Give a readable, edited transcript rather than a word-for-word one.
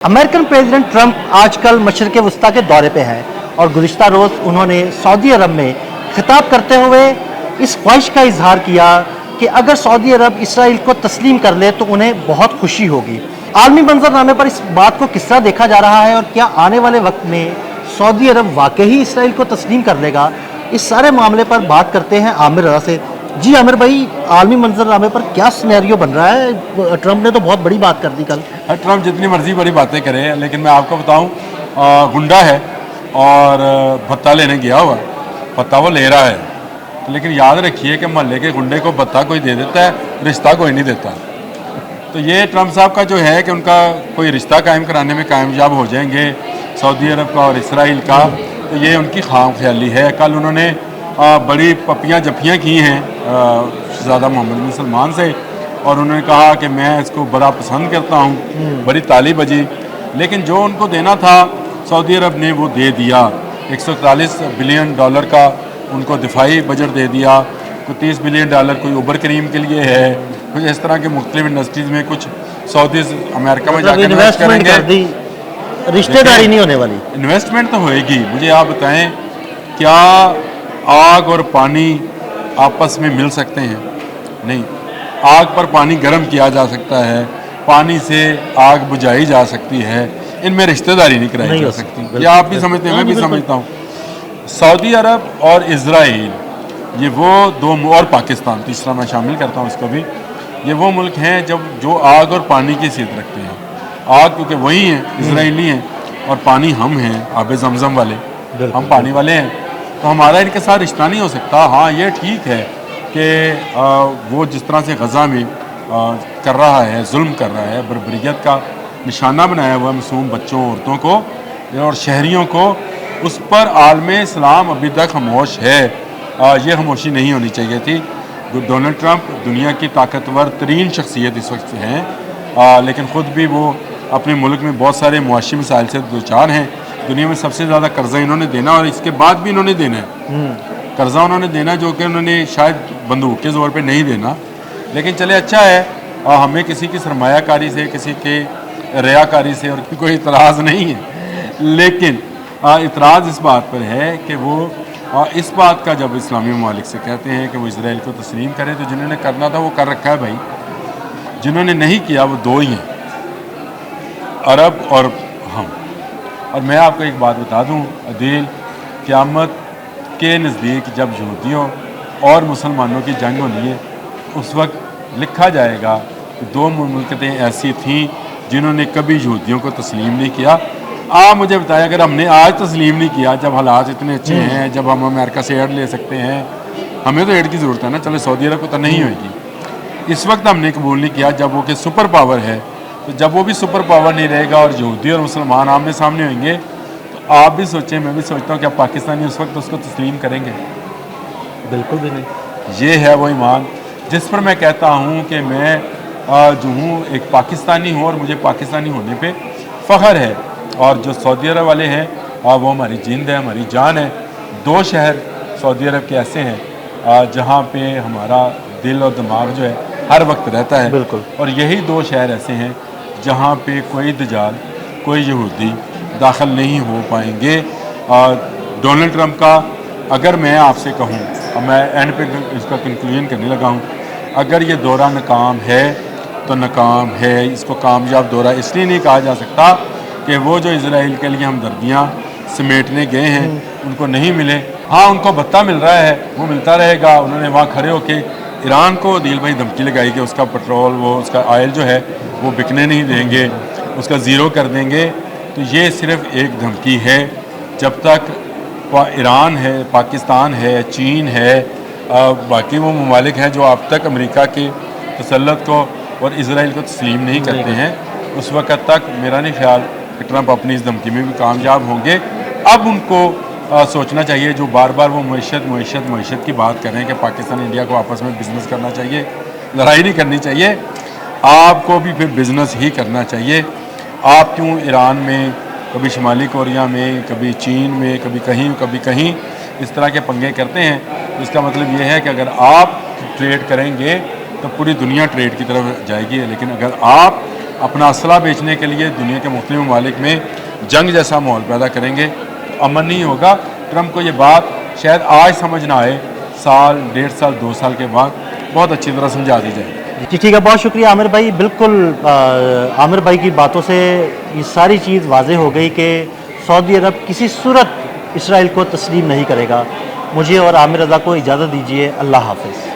American president Trump आजकल मशरिक़ वस्ता के दौरे पे हैं और गुज़िश्ता रोज़ उन्होंने सऊदी अरब में खिताब करते हुए इस ख्वाहिश का इजहार किया कि अगर सऊदी अरब इसराइल को तस्लीम कर ले तो उन्हें बहुत खुशी होगी। आलमी मंजरनामे पर इस बात को किस तरह देखा जा रहा है और क्या आने वाले वक्त में सऊदी अरब वाकई इसराइल को तस्लीम कर लेगा, इस सारे मामले पर बात करते हैं आमिर रज़ा से। जी आमिर भाई, आलमी मंजरनामे पर क्या सिनेरियो बन रहा है? ट्रंप ने तो बहुत बड़ी बात कर दी कल। ट्रंप जितनी मर्जी बड़ी बातें करे, लेकिन मैं आपको बताऊं, गुंडा है और भत्ता लेने गया हुआ, भत्ता वो ले रहा है। लेकिन याद रखिए कि मोहल्ले के गुंडे को भत्ता कोई दे देता है, रिश्ता कोई नहीं देता। तो ये ट्रंप साहब का जो है कि उनका कोई रिश्ता कायम कराने में कामयाब हो जाएंगे सऊदी अरब का और इसराइल का, तो ये उनकी खाम ख्याली है। कल उन्होंने बड़ी पपियाँ जपियाँ की हैं शहज़ादा मोहम्मद बिन सलमान से, और उन्होंने कहा कि मैं इसको बड़ा पसंद करता हूँ, बड़ी ताली बजी। लेकिन जो उनको देना था सऊदी अरब ने वो दे दिया। 141 बिलियन डॉलर का उनको दिफाई बजट दे दिया। कोई 30 बिलियन डॉलर कोई उबर करीम के लिए है, कुछ इस तरह के मुख्तलिफ इंडस्ट्रीज़ में कुछ सऊदी अमेरिका में जाकर इन्वेस्ट करेंगे। रिश्तेदारी नहीं होने वाली, इन्वेस्टमेंट तो होएगी। मुझे आप बताएं, क्या आग और पानी आपस में मिल सकते हैं? नहीं। आग पर पानी गर्म किया जा सकता है, पानी से आग बुझाई जा सकती है, इनमें रिश्तेदारी नहीं कराई जा सकती। ये आप भी समझते हैं, मैं भी समझता हूँ। सऊदी अरब और इजराइल, ये वो दो, और पाकिस्तान तीसरा मैं शामिल करता हूँ इसको भी, ये वो मुल्क हैं जब जो आग और पानी की हैसियत रखते हैं। आग क्योंकि वही हैं, इजराइली हैं, और पानी हम हैं, आब जमजम वाले, हम पानी वाले हैं, तो हमारा इनके साथ रिश्ता नहीं हो सकता। हाँ, ये ठीक है कि वो जिस तरह से गज़ा में कर रहा है, जुल्म कर रहा है, बर्बरियत का निशाना बनाया हुआ मासूम बच्चों, औरतों को और शहरियों को, उस पर आलम इस्लाम अभी तक खामोश है। ये खामोशी नहीं होनी चाहिए थी। डोनाल्ड ट्रंप दुनिया की ताकतवर तरीन शख्सियत इस वक्त हैं, लेकिन ख़ुद भी वो अपने मुल्क में बहुत सारे मुआशी मसाइल से दो चार हैं। दुनिया में सबसे ज़्यादा कर्जा इन्होंने देना, और इसके बाद भी इन्होंने देना है। कर्जा उन्होंने देना जो कि उन्होंने शायद बंदूक के ज़ोर पे नहीं देना। लेकिन चले, अच्छा है, हमें किसी की सरमायाकारी से, किसी के रियाकारी से और कोई इतराज़ नहीं है। लेकिन इतराज़ इस बात पर है कि वो इस बात का जब इस्लामी ममालिक से कहते हैं कि वो इसराइल को तस्लीम करें, तो जिन्होंने करना था वो कर रखा है भाई, जिन्होंने नहीं किया वो दो ही हैं, अरब और हम। और मैं आपको एक बात बता दूं अदील, क़यामत के नज़दीक जब यहूदियों और मुसलमानों की जंग होनी है, उस वक्त लिखा जाएगा कि दो मुल्कतें ऐसी थीं जिन्होंने कभी यहूदियों को तस्लीम नहीं किया। आप मुझे बताएं, अगर हमने आज तस्लीम नहीं किया, जब हालात इतने अच्छे हैं, जब हम अमेरिका से एड ले सकते हैं, हमें तो एड की ज़रूरत है ना, चलो सऊदी अरब को तो नहीं होगी। इस वक्त हमने कबूल नहीं किया जब वो कि सुपर पावर है, तो जब वो भी सुपर पावर नहीं रहेगा और यहूदी और मुसलमान आमने सामने होंगे, तो आप भी सोचें, मैं भी सोचता हूँ कि पाकिस्तानी उस वक्त उसको तस्लीम करेंगे? बिल्कुल भी नहीं। ये है वो ईमान जिस पर मैं कहता हूँ कि मैं जो हूँ एक पाकिस्तानी हूँ और मुझे पाकिस्तानी होने पे फ़ख्र है। और जो सऊदी अरब वाले हैं, वो हमारी जिंद है, हमारी जान है। दो शहर सऊदी अरब के ऐसे हैं जहाँ पे हमारा दिल और दिमाग जो है हर वक्त रहता है। बिल्कुल। और यही दो शहर ऐसे हैं जहाँ पे कोई दजाल, कोई यहूदी दाखिल नहीं हो पाएंगे। डोनाल्ड ट्रंप का, अगर मैं आपसे कहूँ, मैं एंड पे इसका कंक्लूजन करने लगा हूँ, अगर ये दौरा नाकाम है तो नाकाम है। इसको कामयाब दौरा इसलिए नहीं कहा जा सकता कि वो जो इजराइल के लिए हमदर्दियाँ समेटने गए हैं उनको नहीं मिले। हाँ, उनको भत्ता मिल रहा है, वो मिलता रहेगा। उन्होंने वहाँ खड़े होके ईरान को दिल भाई धमकी लगाई कि उसका पेट्रोल, वो उसका ऑयल जो है वो बिकने नहीं देंगे, उसका ज़ीरो कर देंगे। तो ये सिर्फ़ एक धमकी है। जब तक ईरान है, पाकिस्तान है, चीन है, बाकी वो ममालिक हैं जो अब तक अमेरिका के तसल्लुत को और इसराइल को तस्लीम नहीं करते हैं, उस वक़्त तक मेरा नहीं ख्याल कि ट्रंप अपनी इस धमकी में भी कामयाब होंगे। अब उनको सोचना चाहिए, जो बार बार वो मईशत की बात कर रहे हैं कि पाकिस्तान इंडिया को आपस में बिज़नेस करना चाहिए, लड़ाई नहीं करनी चाहिए, आपको भी फिर बिज़नेस ही करना चाहिए। आप क्यों ईरान में, कभी शुमाली कोरिया में, कभी चीन में, कभी कहीं इस तरह के पंगे करते हैं? इसका मतलब ये है कि अगर आप ट्रेड करेंगे तो पूरी दुनिया ट्रेड की तरफ जाएगी, लेकिन अगर आप अपना असला बेचने के लिए दुनिया के मुख्तलिफ ममालिक में जंग जैसा माहौल पैदा करेंगे तो अमन नहीं होगा। ट्रंप को ये बात शायद आज समझ ना आए, साल, 1.5 साल, 2 साल के बाद बहुत अच्छी तरह समझा दी जाए। जी ठीक है, बहुत शुक्रिया आमिर भाई। बिल्कुल आमिर भाई की बातों से ये सारी चीज़ वाज़ेह हो गई कि सऊदी अरब किसी सूरत इसराइल को तस्लीम नहीं करेगा। मुझे और आमिर रज़ा को इजाज़त दीजिए। अल्लाह हाफ़िज़।